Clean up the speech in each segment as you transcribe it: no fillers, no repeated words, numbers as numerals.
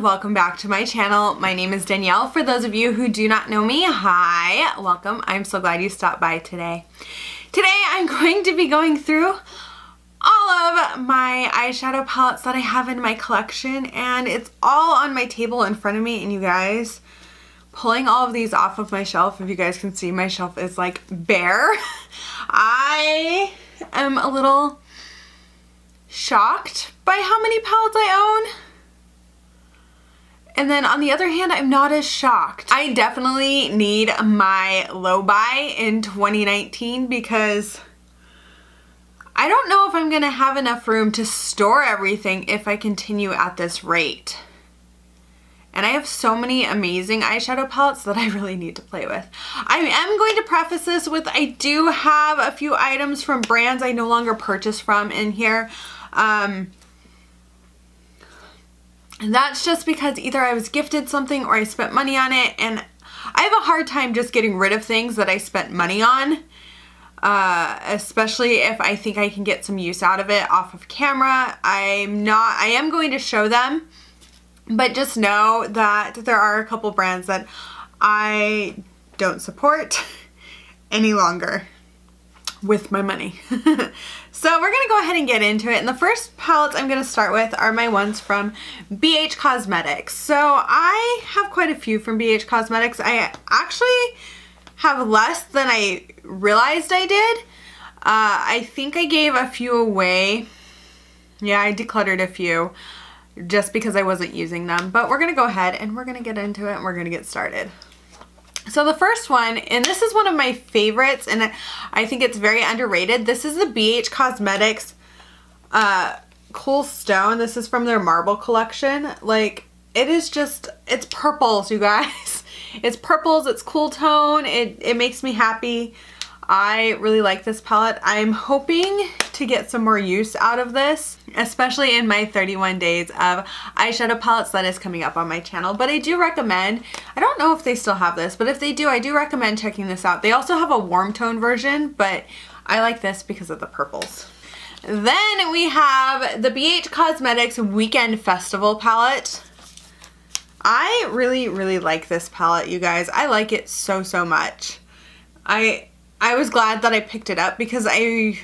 and welcome back to my channel. My name is Danielle. For those of you who do not know me, hi, welcome. I'm so glad you stopped by today. Today I'm going to be going through all of my eyeshadow palettes that I have in my collection, and it's all on my table in front of me. And you guys, pulling all of these off of my shelf, if you guys can see, my shelf is like bare. I am a little shocked by how many palettes I own. And then on the other hand, I'm not as shocked. I definitely need my low buy in 2019 because I don't know if I'm gonna have enough room to store everything if I continue at this rate. And I have so many amazing eyeshadow palettes that I really need to play with. I am going to preface this with I do have a few items from brands I no longer purchase from in here. And that's just because either I was gifted something or I spent money on it, and I have a hard time just getting rid of things that I spent money on, especially if I think I can get some use out of it off of camera. I am going to show them, but just know that there are a couple brands that I don't support any longer with my money. So we're gonna go ahead and get into it. And the first palettes I'm gonna start with are my ones from BH Cosmetics. So I have quite a few from BH Cosmetics. I actually have less than I realized I did. I think I gave a few away. Yeah, I decluttered a few just because I wasn't using them. But we're gonna go ahead and we're gonna get into it and we're gonna get started. So the first one, and this is one of my favorites, and I think it's very underrated. This is the BH Cosmetics Cool Stone. This is from their Marble collection. Like, it is just, it's purples, you guys. It's purples, it's cool tone, it makes me happy. I really like this palette. I'm hoping to get some more use out of this, especially in my 31 days of eyeshadow palettes that is coming up on my channel. But I do recommend, I don't know if they still have this, but if they do, I do recommend checking this out. They also have a warm tone version, but I like this because of the purples. Then we have the BH Cosmetics Weekend Festival palette. I really, really like this palette, you guys. I like it so, so much. I was glad that I picked it up because I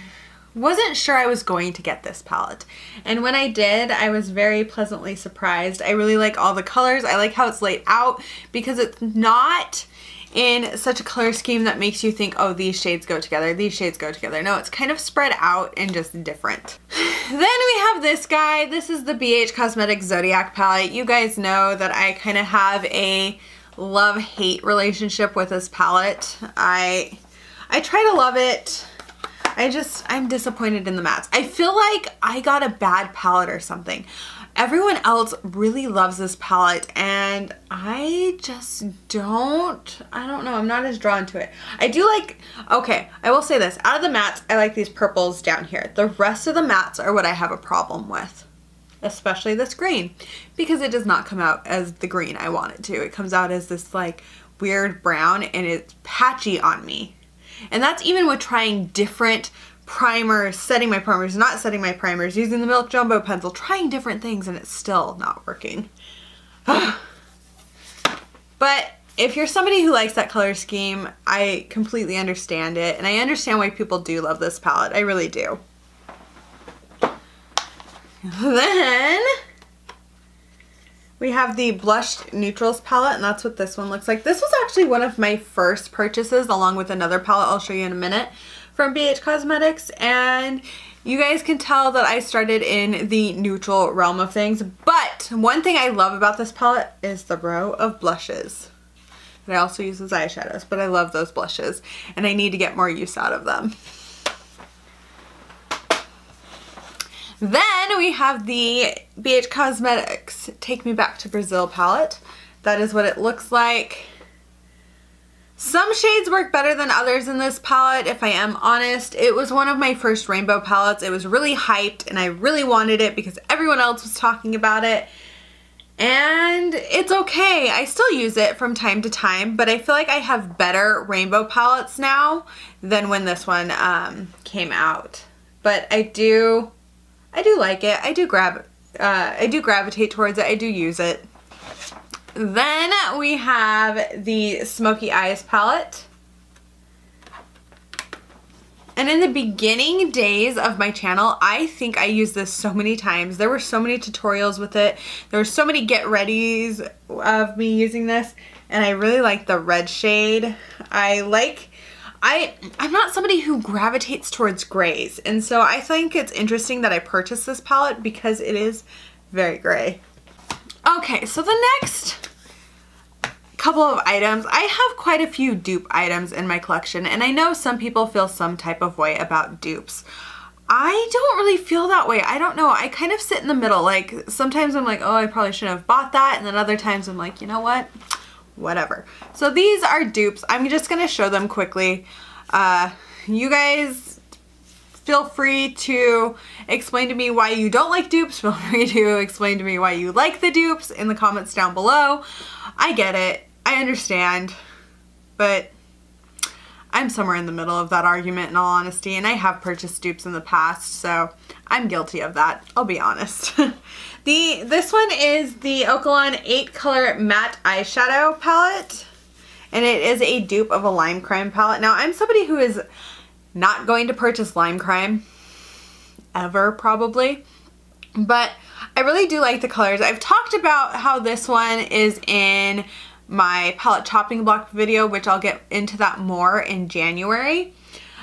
wasn't sure I was going to get this palette. And when I did, I was very pleasantly surprised. I really like all the colors. I like how it's laid out because it's not in such a color scheme that makes you think, oh, these shades go together, these shades go together. No, it's kind of spread out and just different. Then we have this guy. This is the BH Cosmetics Zodiac palette. You guys know that I kind of have a love-hate relationship with this palette. I try to love it. I'm disappointed in the mattes. I feel like I got a bad palette or something. Everyone else really loves this palette and I just don't, I don't know, I'm not as drawn to it. I do like, okay, I will say this, out of the mattes, I like these purples down here. The rest of the mattes are what I have a problem with, especially this green, because it does not come out as the green I want it to. It comes out as this like weird brown and it's patchy on me. And that's even with trying different primers, setting my primers, not setting my primers, using the Milk Jumbo pencil, trying different things, and it's still not working. But if you're somebody who likes that color scheme, I completely understand it, and I understand why people do love this palette. I really do. Then we have the Blush Neutrals palette, and that's what this one looks like. This was actually one of my first purchases, along with another palette I'll show you in a minute from BH Cosmetics, and you guys can tell that I started in the neutral realm of things. But one thing I love about this palette is the row of blushes that I also use as eyeshadows, but I love those blushes, and I need to get more use out of them. Then we have the BH Cosmetics Take Me Back to Brazil palette. That is what it looks like. Some shades work better than others in this palette, if I am honest. It was one of my first rainbow palettes. It was really hyped and I really wanted it because everyone else was talking about it. And it's okay. I still use it from time to time, but I feel like I have better rainbow palettes now than when this one came out. But I do like it. I do gravitate towards it. I do use it. Then we have the Smoky Eyes palette. And in the beginning days of my channel, I think I used this so many times. There were so many tutorials with it. There were so many get readies of me using this. And I really like the red shade. I'm not somebody who gravitates towards grays. And so I think it's interesting that I purchased this palette because it is very gray. Okay, so the next couple of items. I have quite a few dupe items in my collection, and I know some people feel some type of way about dupes. I don't really feel that way. I don't know. I kind of sit in the middle. Like, sometimes I'm like, oh, I probably shouldn't have bought that, and then other times I'm like, you know what? Whatever. So these are dupes. I'm just going to show them quickly. You guys feel free to explain to me why you don't like dupes. Feel free to explain to me why you like the dupes in the comments down below. I get it. I understand, but I'm somewhere in the middle of that argument in all honesty, and I have purchased dupes in the past, so I'm guilty of that. I'll be honest. This one is the Pualina 8 color matte eyeshadow palette, and it is a dupe of a Lime Crime palette. Now, I'm somebody who is not going to purchase Lime Crime ever, probably, but I really do like the colors. I've talked about how this one is in my palette chopping block video, which I'll get into that more in January.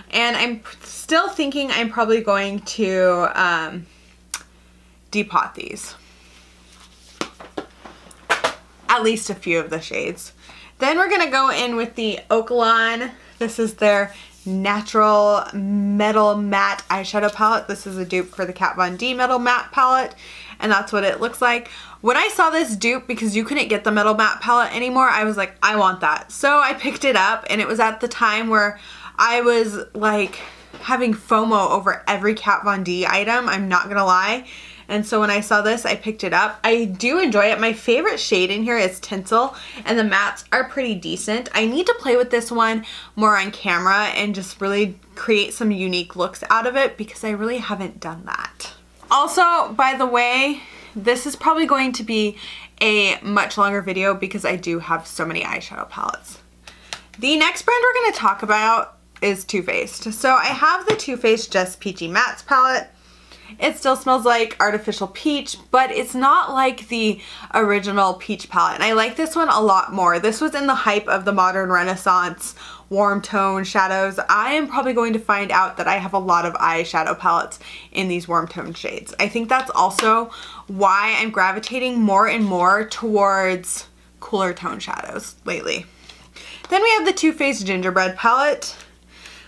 And I'm still thinking I'm probably going to depot these. At least a few of the shades. Then we're gonna go in with the Pualina. This is their Natural Metal Matte Eyeshadow Palette. This is a dupe for the Kat Von D Metal Matte Palette, and that's what it looks like. When I saw this dupe, because you couldn't get the Metal Matte Palette anymore, I was like, I want that. So I picked it up, and it was at the time where I was like having FOMO over every Kat Von D item, I'm not gonna lie. And so when I saw this, I picked it up. I do enjoy it. My favorite shade in here is Tinsel, and the mattes are pretty decent. I need to play with this one more on camera and just really create some unique looks out of it, because I really haven't done that. Also, by the way, this is probably going to be a much longer video because I do have so many eyeshadow palettes. The next brand we're going to talk about is Too Faced. So I have the Too Faced Just Peachy Mattes palette. It still smells like artificial peach, but it's not like the original peach palette. And I like this one a lot more. This was in the hype of the modern renaissance warm tone shadows. I am probably going to find out that I have a lot of eyeshadow palettes in these warm tone shades. I think that's also why I'm gravitating more and more towards cooler tone shadows lately. Then we have the Too Faced Gingerbread palette,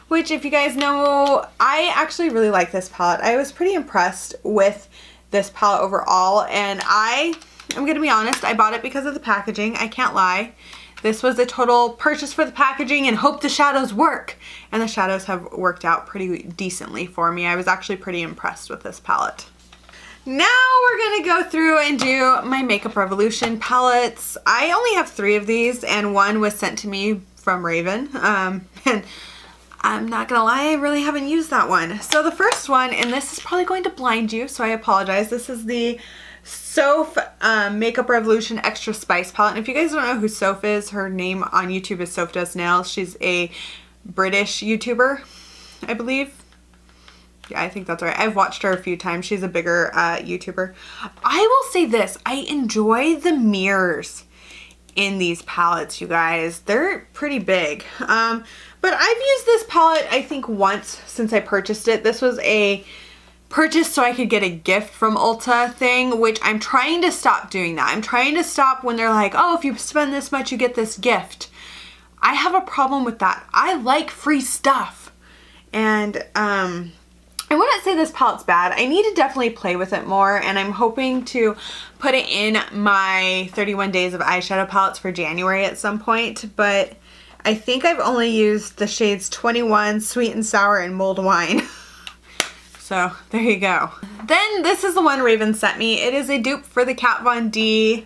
which, if you guys know, I actually really like this palette. I was pretty impressed with this palette overall, and I'm gonna be honest, I bought it because of the packaging. I can't lie. This was a total purchase for the packaging and hope the shadows work. And the shadows have worked out pretty decently for me. I was actually pretty impressed with this palette. Now we're gonna go through and do my Makeup Revolution palettes. I only have 3 of these, and one was sent to me from Raven. And I'm not gonna lie, I really haven't used that one. So the first one, and this is probably going to blind you, so I apologize. This is the Soph Makeup Revolution Extra Spice palette. And if you guys don't know who Soph is, her name on YouTube is Soph Does Nails. She's a British YouTuber, I believe. Yeah, I think that's right. I've watched her a few times. She's a bigger YouTuber. I will say this, I enjoy the mirrors in these palettes, you guys. They're pretty big. But I've used this palette, I think, once since I purchased it. This was a purchase so I could get a gift from Ulta thing, which I'm trying to stop doing that. I'm trying to stop when they're like, oh, if you spend this much, you get this gift. I have a problem with that. I like free stuff. And I wouldn't say this palette's bad. I need to definitely play with it more, and I'm hoping to put it in my 31 days of eyeshadow palettes for January at some point, but I think I've only used the shades 21, Sweet and Sour, and Mulled Wine. So there you go. Then this is the one Raven sent me. It is a dupe for the Kat Von D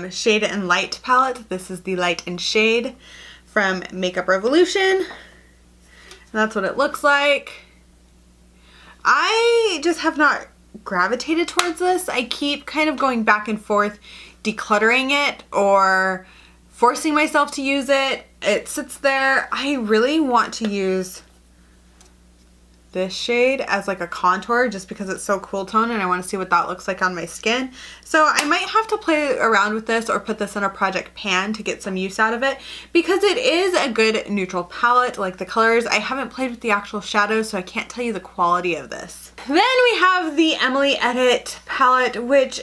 Shade and Light palette. This is the Light and Shade from Makeup Revolution. And that's what it looks like. I just have not gravitated towards this. I keep kind of going back and forth decluttering it or forcing myself to use it. It sits there. I really want to use this shade as like a contour just because it's so cool tone and I want to see what that looks like on my skin. So I might have to play around with this or put this in a project pan to get some use out of it because it is a good neutral palette. Like the colors, I haven't played with the actual shadows, so I can't tell you the quality of this. Then we have the Emily Edit palette, which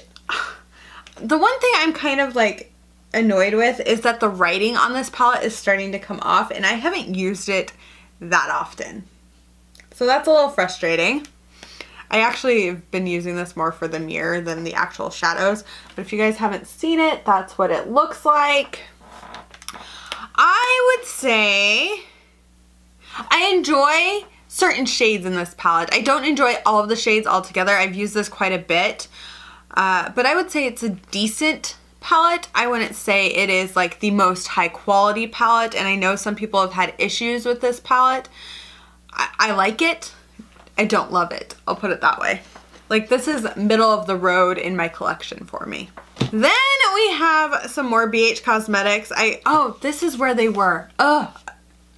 the one thing I'm kind of like annoyed with is that the writing on this palette is starting to come off and I haven't used it that often. So that's a little frustrating. I actually have been using this more for the mirror than the actual shadows, but if you guys haven't seen it, that's what it looks like. I would say I enjoy certain shades in this palette. I don't enjoy all of the shades altogether. I've used this quite a bit, but I would say it's a decent palette. I wouldn't say it is like the most high quality palette, and I know some people have had issues with this palette. I like it. I don't love it. I'll put it that way. Like this is middle of the road in my collection for me. Then we have some more BH Cosmetics. Oh, this is where they were. Oh,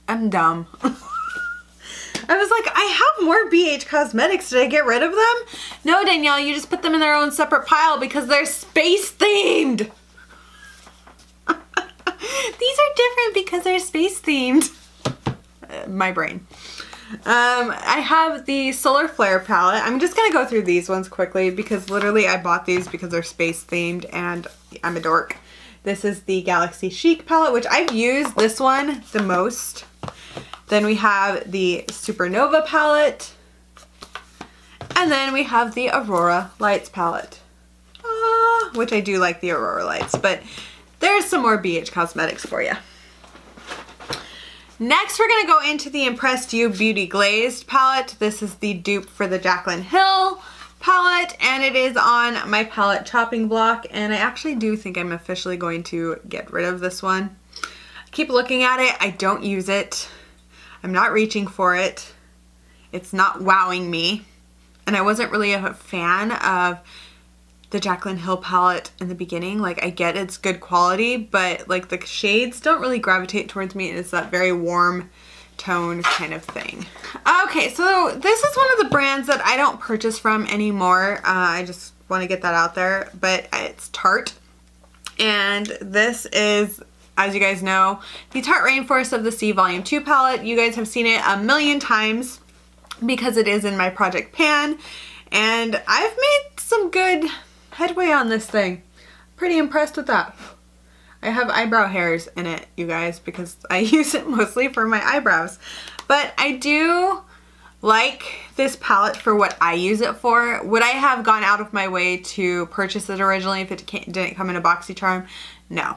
I'm dumb. I was like, I have more BH Cosmetics. Did I get rid of them? No, Danielle, you just put them in their own separate pile because they're space themed. These are different because they're space themed. My brain. I have the Solar Flare palette. I'm just gonna go through these ones quickly because literally I bought these because they're space themed and I'm a dork. This is the Galaxy Chic palette, which I've used this one the most. Then we have the Supernova palette. And then we have the Aurora Lights palette. Which I do like the Aurora Lights, but there's some more BH Cosmetics for you. Next, we're going to go into the Impressed You Beauty Glazed palette. This is the dupe for the Jaclyn Hill palette, and it is on my palette chopping block, and I actually do think I'm officially going to get rid of this one. I keep looking at it. I don't use it. I'm not reaching for it. It's not wowing me, and I wasn't really a fan of the Jaclyn Hill palette in the beginning. Like, I get it's good quality, but like the shades don't really gravitate towards me. It's that very warm tone kind of thing. Okay, so this is one of the brands that I don't purchase from anymore. I just want to get that out there, but it's Tarte. And this is, as you guys know, the Tarte Rainforest of the Sea Volume 2 palette. You guys have seen it a million times because it is in my project pan, and I've made some good headway on this thing. Pretty impressed with that. I have eyebrow hairs in it, you guys, because I use it mostly for my eyebrows. But I do like this palette for what I use it for. Would I have gone out of my way to purchase it originally if it didn't come in a BoxyCharm? No,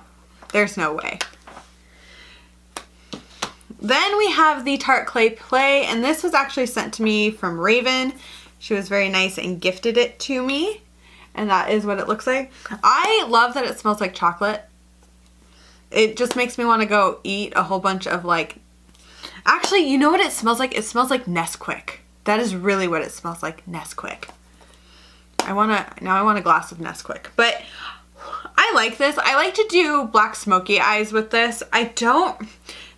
there's no way. Then we have the Tarte Clay Play, and this was actually sent to me from Raven. She was very nice and gifted it to me. And that is what it looks like. I love that it smells like chocolate. It just makes me want to go eat a whole bunch of like... Actually, you know what it smells like? It smells like Nesquik. That is really what it smells like, Nesquik. Now I want a glass of Nesquik. But I like this. I like to do black smoky eyes with this.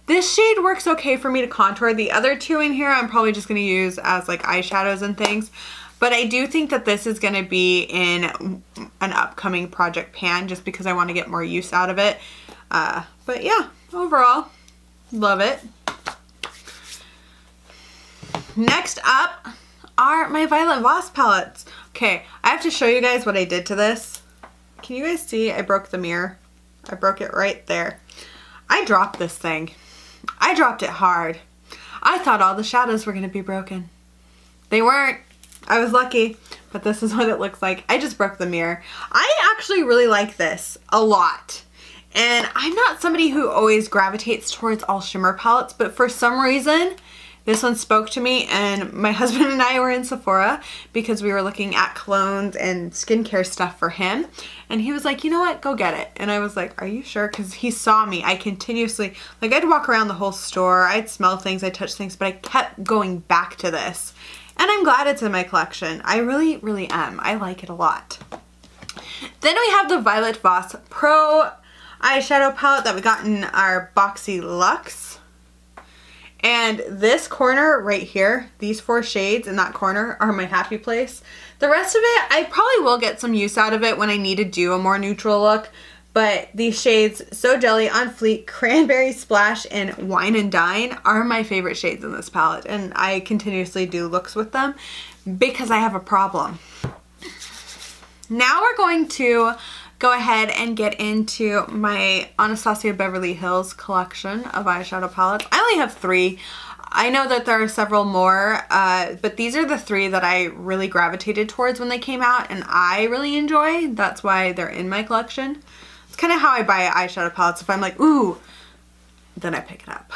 This shade works okay for me to contour. The other two in here I'm probably just going to use as like eyeshadows and things. But I do think that this is going to be in an upcoming project pan just because I want to get more use out of it. But yeah, overall, love it. Next up are my Violet Voss palettes. Okay, I have to show you guys what I did to this. Can you guys see? I broke the mirror. I broke it right there. I dropped this thing. I dropped it hard. I thought all the shadows were going to be broken. They weren't. I was lucky, but this is what it looks like. I just broke the mirror. I actually really like this a lot. And I'm not somebody who always gravitates towards all shimmer palettes, but for some reason, this one spoke to me, and my husband and I were in Sephora because we were looking at colognes and skincare stuff for him. And he was like, you know what, go get it. And I was like, are you sure? Because he saw me. I continuously, like I'd walk around the whole store, I'd smell things, I'd touch things, but I kept going back to this. And I'm glad it's in my collection. I really, really am. I like it a lot. Then we have the Violet Voss Pro eyeshadow palette that we got in our Boxy Luxe. And this corner right here, these 4 shades in that corner are my happy place. The rest of it, I probably will get some use out of it when I need to do a more neutral look. But these shades, So Jelly, On Fleek, Cranberry Splash, and Wine and Dine are my favorite shades in this palette. And I continuously do looks with them because I have a problem. Now we're going to go ahead and get into my Anastasia Beverly Hills collection of eyeshadow palettes. I only have 3. I know that there are several more, but these are the 3 that I really gravitated towards when they came out and I really enjoy. That's why they're in my collection. It's kind of how I buy eyeshadow palettes. If I'm like, ooh, then I pick it up.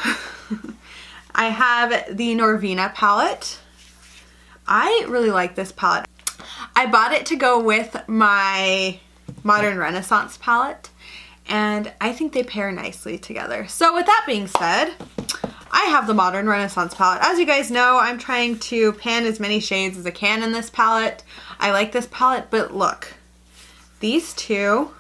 I have the Norvina palette. I really like this palette. I bought it to go with my Modern Renaissance palette, and I think they pair nicely together. So with that being said, I have the Modern Renaissance palette. As you guys know, I'm trying to pan as many shades as I can in this palette. I like this palette, but look, these 2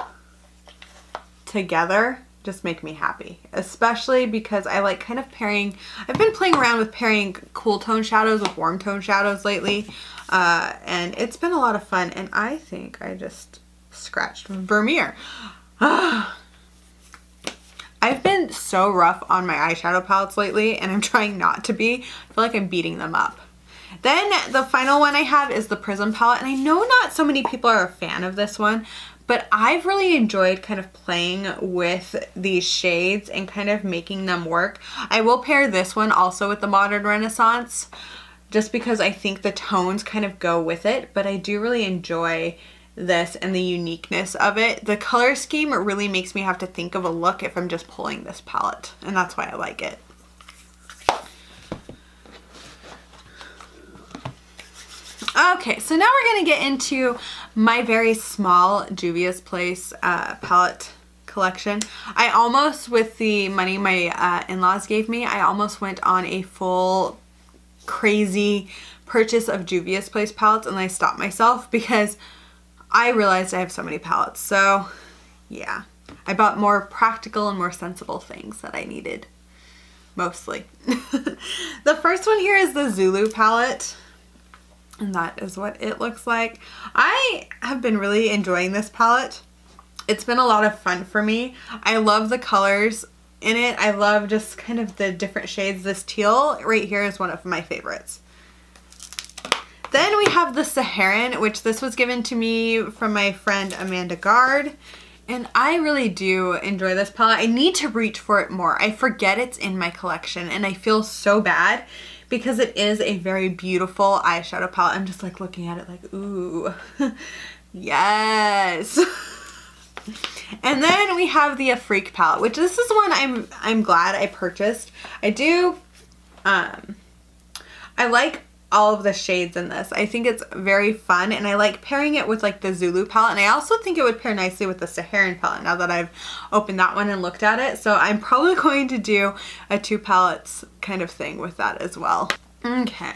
together just make me happy, especially because I like kind of pairing. I've been playing around with pairing cool tone shadows with warm tone shadows lately, and it's been a lot of fun. And I think I just scratched Vermeer. I've been so rough on my eyeshadow palettes lately, and I'm trying not to be. I feel like I'm beating them up. Then the final one I have is the Prism palette, and I know not so many people are a fan of this one, but I've really enjoyed kind of playing with these shades and kind of making them work. I will pair this one also with the Modern Renaissance just because I think the tones kind of go with it, but I do really enjoy this and the uniqueness of it. The color scheme really makes me have to think of a look if I'm just pulling this palette, and that's why I like it. Okay, so now we're going to get into my very small Juvia's Place palette collection. I almost, with the money my in-laws gave me, I almost went on a full crazy purchase of Juvia's Place palettes, and I stopped myself because I realized I have so many palettes. So yeah, I bought more practical and more sensible things that I needed, mostly. The first one here is the Zulu palette, and that is what it looks like. I have been really enjoying this palette. It's been a lot of fun for me. I love the colors in it. I love just kind of the different shades. This teal right here is one of my favorites. Then we have the Saharan, which this was given to me from my friend Amanda Gard. And I really do enjoy this palette. I need to reach for it more. I forget it's in my collection and I feel so bad because it is a very beautiful eyeshadow palette. I'm just like looking at it like, ooh, yes. And then we have the Afrique palette, which this is one I'm glad I purchased. I do, I like all of the shades in this. I think it's very fun, and I like pairing it with like the Zulu palette, and I also think it would pair nicely with the Saharan palette now that I've opened that one and looked at it. So I'm probably going to do a 2 palettes kind of thing with that as well. Okay,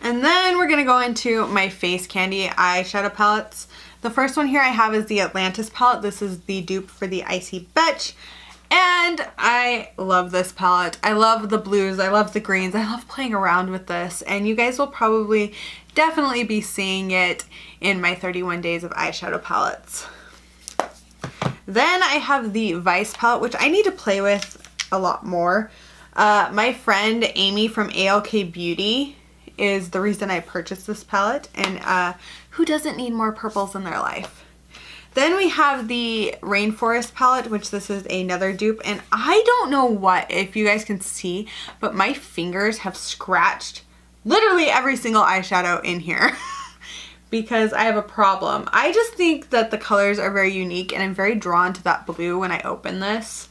and then we're gonna go into my Face Candy eyeshadow palettes. The first one here I have is the Atlantis palette. This is the dupe for the Icy Betch. And I love this palette. I love the blues. I love the greens. I love playing around with this. And you guys will probably definitely be seeing it in my 31 days of eyeshadow palettes. Then I have the Vice palette, which I need to play with a lot more. My friend Amy from ALK Beauty is the reason I purchased this palette. And who doesn't need more purples in their life? Then we have the Rainforest palette, which this is another dupe, and I don't know what, if you guys can see, but my fingers have scratched literally every single eyeshadow in here because I have a problem. I just think that the colors are very unique, and I'm very drawn to that blue when I open this.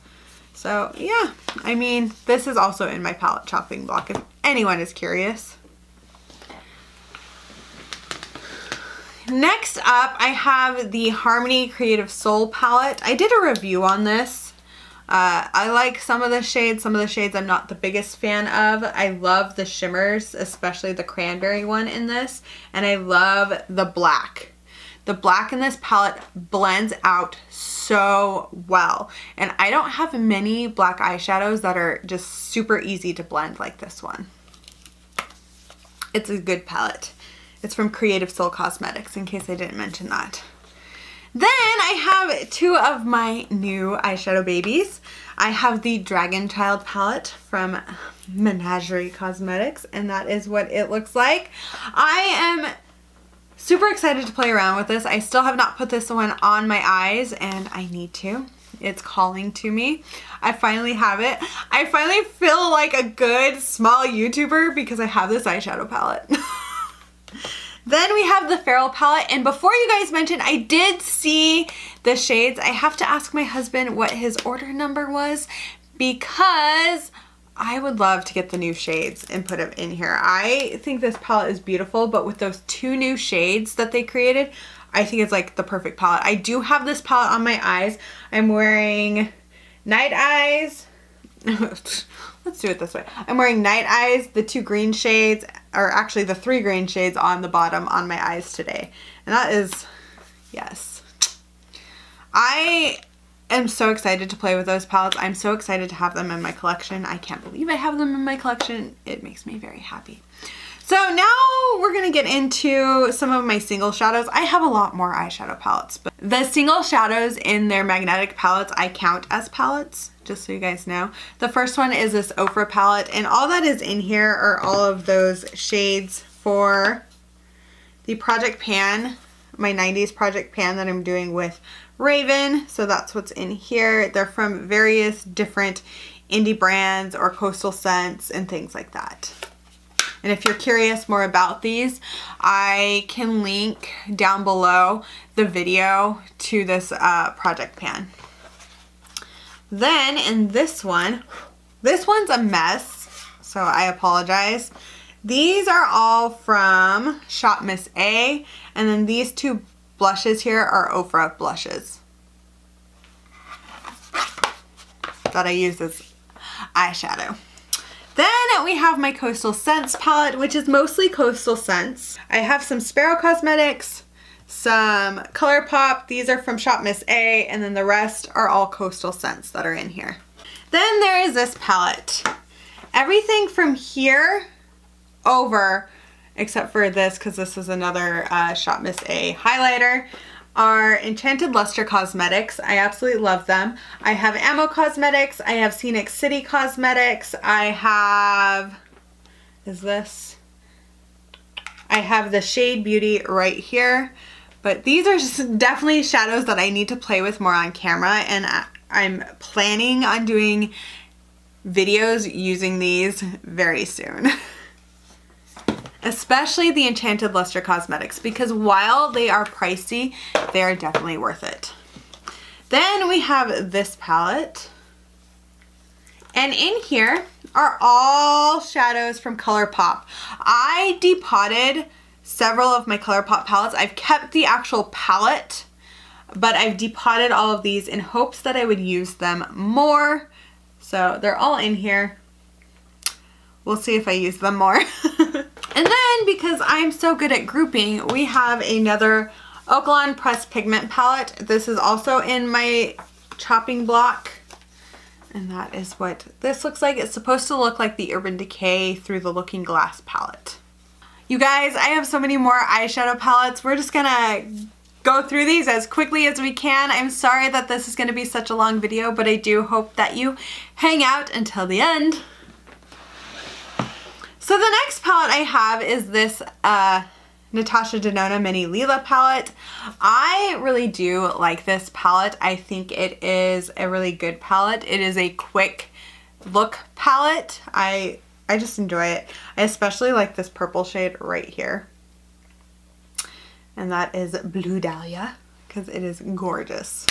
So yeah, I mean, this is also in my palette chopping block if anyone is curious. Next up, I have the Harmony Creative Soul palette. I did a review on this. I like some of the shades I'm not the biggest fan of. I love the shimmers, especially the cranberry one in this, and I love the black. The black in this palette blends out so well. And I don't have many black eyeshadows that are just super easy to blend like this one. It's a good palette. It's from Creative Soul Cosmetics, in case I didn't mention that. Then I have two of my new eyeshadow babies. I have the Dragon Child palette from Menagerie Cosmetics, and that is what it looks like. I am super excited to play around with this. I still have not put this one on my eyes, and I need to. It's calling to me. I finally have it. I finally feel like a good small YouTuber because I have this eyeshadow palette. Then we have the Feral palette, and before you guys mentioned, I did see the shades. I have to ask my husband what his order number was because I would love to get the new shades and put them in here. I think this palette is beautiful, but with those two new shades that they created, I think it's like the perfect palette. I do have this palette on my eyes. I'm wearing Night Eyes. Let's do it this way. I'm wearing Night Eyes, the two green shades, or actually the three green shades on the bottom on my eyes today. And that is, yes. I am so excited to play with those palettes. I'm so excited to have them in my collection. I can't believe I have them in my collection. It makes me very happy. So now we're gonna get into some of my single shadows. I have a lot more eyeshadow palettes, but the single shadows in their magnetic palettes I count as palettes, just so you guys know. The first one is this Ofra palette, and all that is in here are all of those shades for the Project Pan, my 90s Project Pan that I'm doing with Raven. So that's what's in here. They're from various different indie brands or coastal scents and things like that. And if you're curious more about these, I can link down below the video to this Project Pan. Then in this one's a mess, so I apologize. These are all from Shop Miss A, and then these two blushes here are Ofra blushes that I use as eyeshadow. Then we have my Coastal Scents palette, which is mostly coastal scents. I have some Sparrow Cosmetics, some ColourPop. These are from Shop Miss A, and then the rest are all coastal scents that are in here. Then there is this palette. Everything from here over, except for this, because this is another Shop Miss A highlighter, are Enchanted Luster Cosmetics. I absolutely love them. I have Ammo Cosmetics. I have Scenic City Cosmetics. I have, I have the Shade Beauty right here. But these are just definitely shadows that I need to play with more on camera, and I'm planning on doing videos using these very soon. Especially the Enchanted Luster Cosmetics, because while they are pricey, they are definitely worth it. Then we have this palette. And in here are all shadows from ColourPop. I depotted several of my ColourPop palettes. I've kept the actual palette, but I've depotted all of these in hopes that I would use them more. So they're all in here. We'll see if I use them more. And then, because I'm so good at grouping, we have another Oaklawn Pressed Pigment palette. This is also in my chopping block. And that is what this looks like. It's supposed to look like the Urban Decay Through the Looking Glass palette. You guys, I have so many more eyeshadow palettes. We're just gonna go through these as quickly as we can. I'm sorry that this is gonna be such a long video, but I do hope that you hang out until the end. So the next palette I have is this Natasha Denona Mini Lila palette. I really do like this palette. I think it is a really good palette. It is a quick look palette. I just enjoy it. I especially like this purple shade right here. And that is Blue Dahlia, because it is gorgeous.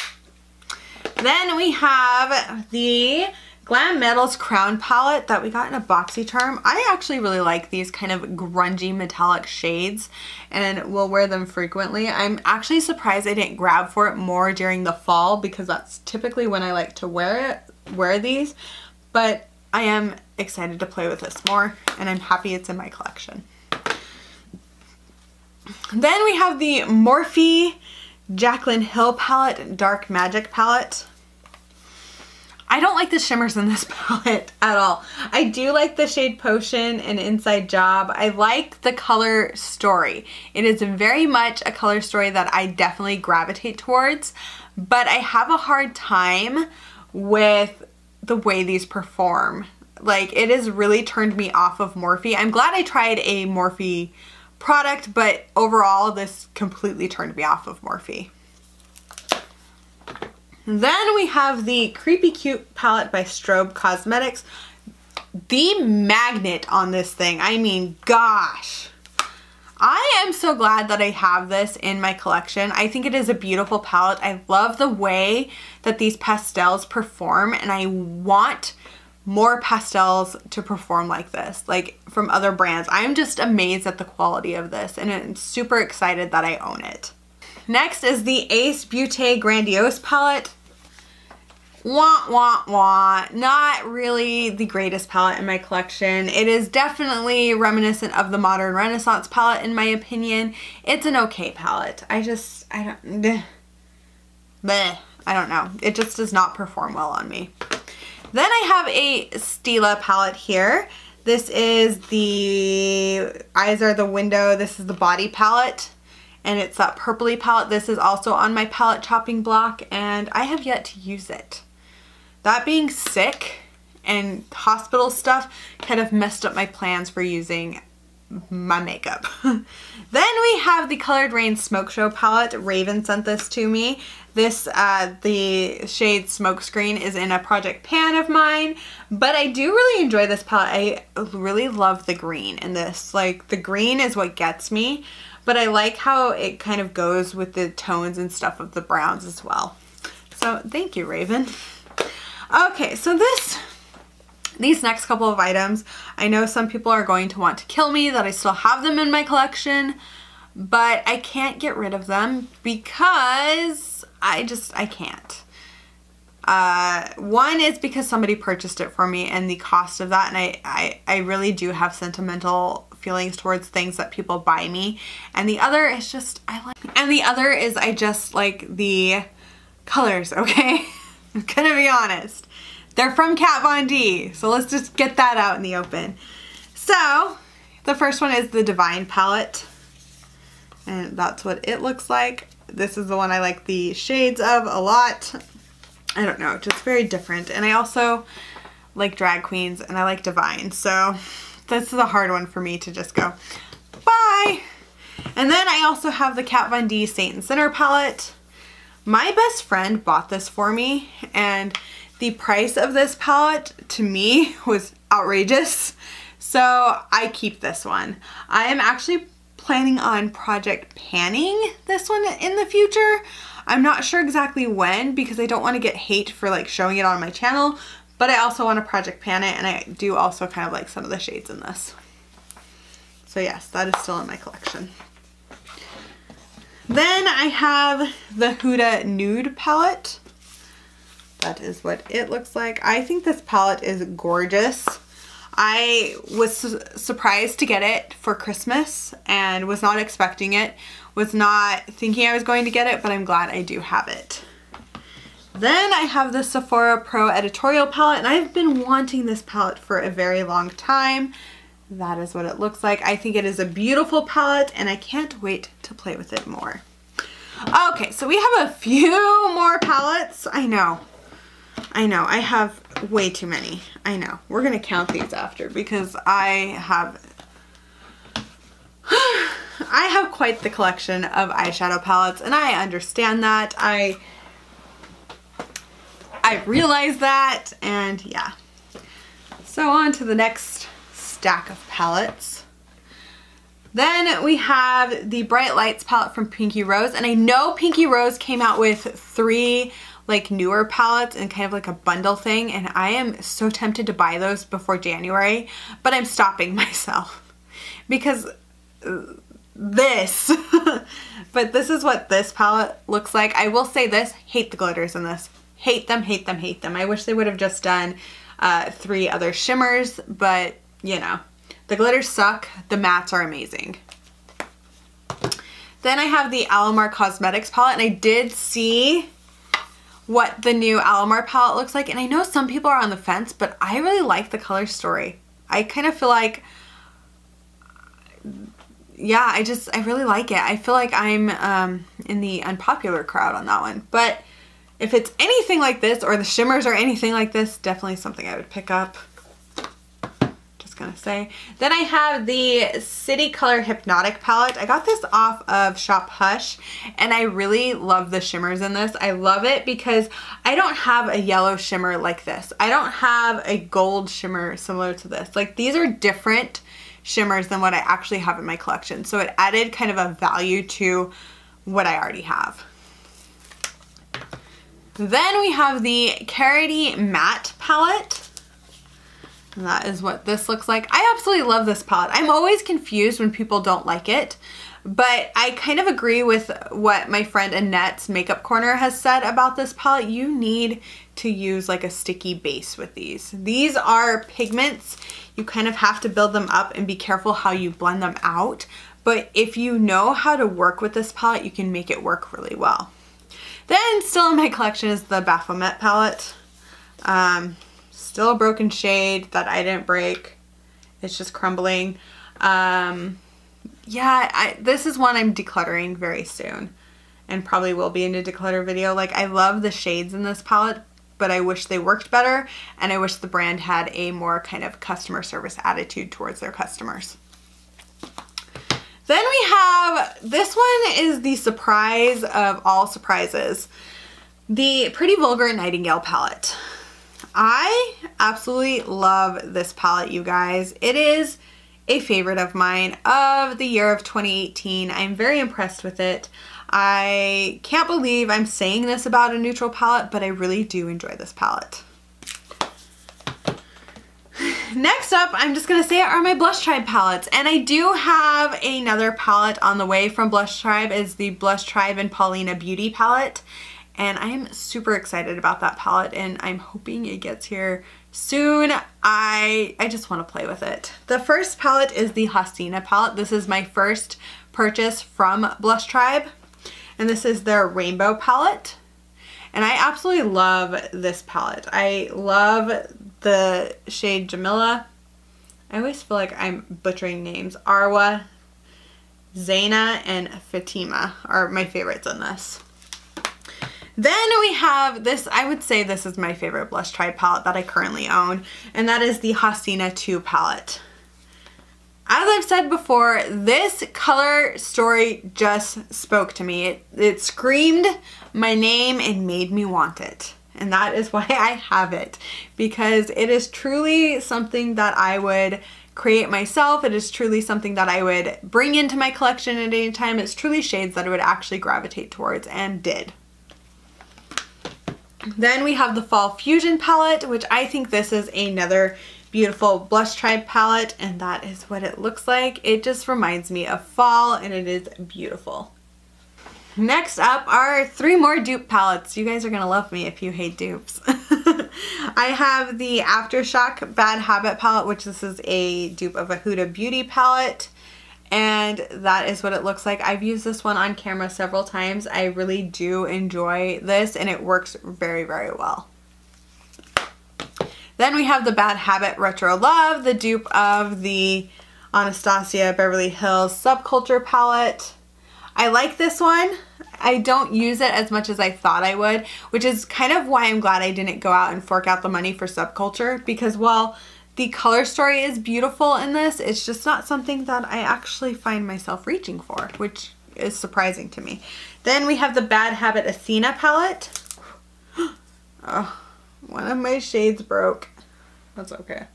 Then we have the Glam Metals Crown palette that we got in a BoxyCharm. I actually really like these kind of grungy metallic shades and will wear them frequently. I'm actually surprised I didn't grab for it more during the fall, because that's typically when I like to wear these. But I am excited to play with this more, and I'm happy it's in my collection. Then we have the Morphe Jaclyn Hill palette, Dark Magic palette. I don't like the shimmers in this palette at all. I do like the shade Potion and Inside Job. I like the color story. It is very much a color story that I definitely gravitate towards, but I have a hard time with the way these perform. Like, it has really turned me off of Morphe. I'm glad I tried a Morphe product, but overall this completely turned me off of Morphe. Then we have the Creepy Cute palette by Strobe Cosmetics. The magnet on this thing, I mean, gosh. I am so glad that I have this in my collection. I think it is a beautiful palette. I love the way that these pastels perform, and I want more pastels to perform like this, like from other brands. I'm just amazed at the quality of this, and I'm super excited that I own it. Next is the Ace Beauté Grandiose palette. Wah, wah, wah. Not really the greatest palette in my collection. It is definitely reminiscent of the Modern Renaissance palette in my opinion. It's an okay palette. I don't know. It just does not perform well on me. Then I have a Stila palette here. This is the Eyes Are the Window. This is the Body palette, and it's that purpley palette. This is also on my palette chopping block, and I have yet to use it. That being sick and hospital stuff kind of messed up my plans for using my makeup. Then we have the Colored Rain Smoke Show palette. Raven sent this to me. This, the shade Smokescreen is in a Project Pan of mine, but I do really enjoy this palette. I really love the green in this. Like, the green is what gets me, but I like how it kind of goes with the tones and stuff of the browns as well. So thank you, Raven. Okay, so these next couple of items, I know some people are going to want to kill me that I still have them in my collection, but I can't get rid of them because I can't. One is because somebody purchased it for me and the cost of that, and I really do have sentimental feelings towards things that people buy me. And the other is just, I just like the colors, okay? I'm gonna be honest. They're from Kat Von D, so let's just get that out in the open. So, the first one is the Divine palette, and that's what it looks like. This is the one I like the shades of a lot. I don't know, just very different. And I also like drag queens, and I like Divine, so this is a hard one for me to just go, bye! And then I also have the Kat Von D Saint and Sinner palette. My best friend bought this for me, and the price of this palette to me was outrageous, so I keep this one. I am actually planning on project panning this one in the future. I'm not sure exactly when because I don't want to get hate for like showing it on my channel, but I also want to project pan it, and I do also kind of like some of the shades in this. So yes, that is still in my collection. Then I have the Huda Nude palette. That is what it looks like. I think this palette is gorgeous. I was surprised to get it for Christmas and was not expecting it. Was not thinking I was going to get it, but I'm glad I do have it. Then I have the Sephora Pro Editorial palette, and I've been wanting this palette for a very long time. That is what it looks like. I think it is a beautiful palette, and I can't wait to play with it more. Okay, so we have a few more palettes. I know, I have way too many. I know. We're gonna count these after because I have quite the collection of eyeshadow palettes, and I understand that. I realize that, and yeah. So on to the next stack of palettes. Then we have the Bright Lights palette from Pinky Rose, and I know Pinky Rose came out with 3 like newer palettes and kind of like a bundle thing, and I am so tempted to buy those before January, but I'm stopping myself because this but this is what this palette looks like. I will say this, hate the glitters in this. Hate them, hate them, hate them. I wish they would have just done 3 other shimmers, but you know, the glitters suck. The mattes are amazing. Then I have the Alamar Cosmetics palette, and I did see what the new Alamar palette looks like, and I know some people are on the fence, but I really like the color story. I kind of feel like, yeah, I really like it. I feel like I'm in the unpopular crowd on that one, but if it's anything like this, or the shimmers are anything like this, definitely something I would pick up. Gonna say. Then I have the City Color Hypnotic palette. I got this off of Shop Hush, and I really love the shimmers in this. I love it because I don't have a yellow shimmer like this. I don't have a gold shimmer similar to this. Like, these are different shimmers than what I actually have in my collection, so it added kind of a value to what I already have. Then we have the Carity Matte palette. And that is what this looks like. I absolutely love this palette. I'm always confused when people don't like it, but I kind of agree with what my friend Annette's Makeup Corner has said about this palette. You need to use like a sticky base with these. These are pigments. You kind of have to build them up and be careful how you blend them out. But if you know how to work with this palette, you can make it work really well. Then still in my collection is the Baphomet palette. Still a broken shade that I didn't break. It's just crumbling. Yeah, this is one I'm decluttering very soon, and probably will be in a declutter video. Like, I love the shades in this palette, but I wish they worked better, and I wish the brand had a more kind of customer service attitude towards their customers. Then we have, this one is the surprise of all surprises, the Pretty Vulgar Nightingale palette. I absolutely love this palette, you guys. It is a favorite of mine of the year of 2018. I'm very impressed with it. I can't believe I'm saying this about a neutral palette, but I really do enjoy this palette. Next up, I'm just going to say, are my Blush Tribe palettes. And I do have another palette on the way from Blush Tribe. Is the Blush Tribe and Pualina Beauty palette. And I'm super excited about that palette, and I'm hoping it gets here soon. I just want to play with it. The first palette is the Hasina palette. This is my first purchase from Blush Tribe, and this is their rainbow palette. And I absolutely love this palette. I love the shade Jamila. I always feel like I'm butchering names. Arwa, Zaina, and Fatima are my favorites in this. Then we have this, I would say this is my favorite Blush Tribe palette that I currently own, and that is the Hasina 2 palette. As I've said before, this color story just spoke to me. It screamed my name and made me want it. And that is why I have it, because it is truly something that I would create myself. It is truly something that I would bring into my collection at any time. It's truly shades that I would actually gravitate towards, and did. Then we have the Fall Fusion palette, which I think this is another beautiful Blush Tribe palette, and that is what it looks like. It just reminds me of fall, and it is beautiful. Next up are 3 more dupe palettes. You guys are gonna love me if you hate dupes. I have the Aftershock Bad Habit palette, which this is a dupe of a Huda Beauty palette. And that is what it looks like. I've used this one on camera several times. I really do enjoy this, and it works very, very well. Then we have the Bad Habit Retro Love, the dupe of the Anastasia Beverly Hills Subculture palette. I like this one. I don't use it as much as I thought I would, which is kind of why I'm glad I didn't go out and fork out the money for Subculture, because while the color story is beautiful in this, it's just not something that I actually find myself reaching for, which is surprising to me. Then we have the Bad Habit Athena palette. Oh, one of my shades broke. That's okay.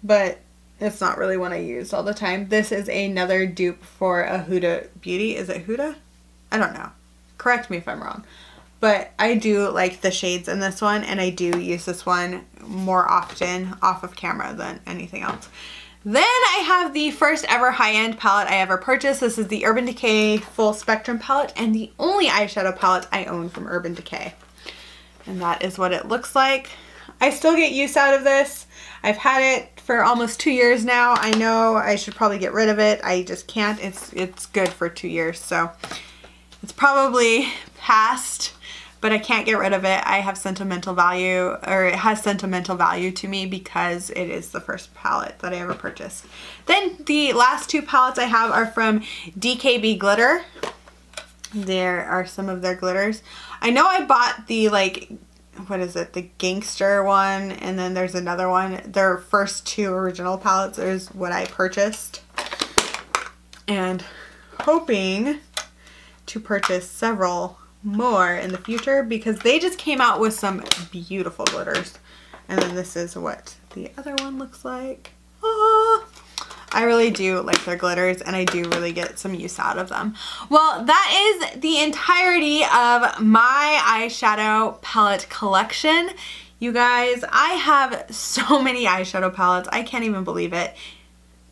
But it's not really one I used all the time. This is another dupe for a Huda Beauty. Is it Huda? I don't know. Correct me if I'm wrong. But I do like the shades in this one, and I do use this one more often off of camera than anything else. Then I have the first ever high-end palette I ever purchased. This is the Urban Decay Full Spectrum palette, and the only eyeshadow palette I own from Urban Decay. And that is what it looks like. I still get use out of this. I've had it for almost 2 years now. I know I should probably get rid of it. I just can't. It's good for 2 years, so it's probably past, but I can't get rid of it. I have sentimental value, or it has sentimental value to me because it is the first palette that I ever purchased. Then the last 2 palettes I have are from DKB Glitter. There are some of their glitters. I know I bought the, like, what is it, the Gangster one, and then there's another one. Their first 2 original palettes is what I purchased. And hoping to purchase several more in the future because they just came out with some beautiful glitters. And then this is what the other one looks like. Ah, I really do like their glitters, and I do really get some use out of them. Well, that is the entirety of my eyeshadow palette collection. You guys, I have so many eyeshadow palettes. I can't even believe it.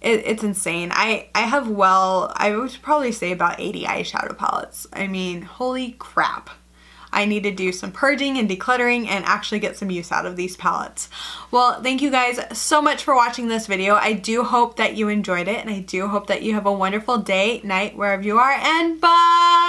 It's insane. I have, well, I would probably say about 80 eyeshadow palettes. I mean, holy crap. I need to do some purging and decluttering and actually get some use out of these palettes. Well, thank you guys so much for watching this video. I do hope that you enjoyed it, and I do hope that you have a wonderful day, night, wherever you are, and bye!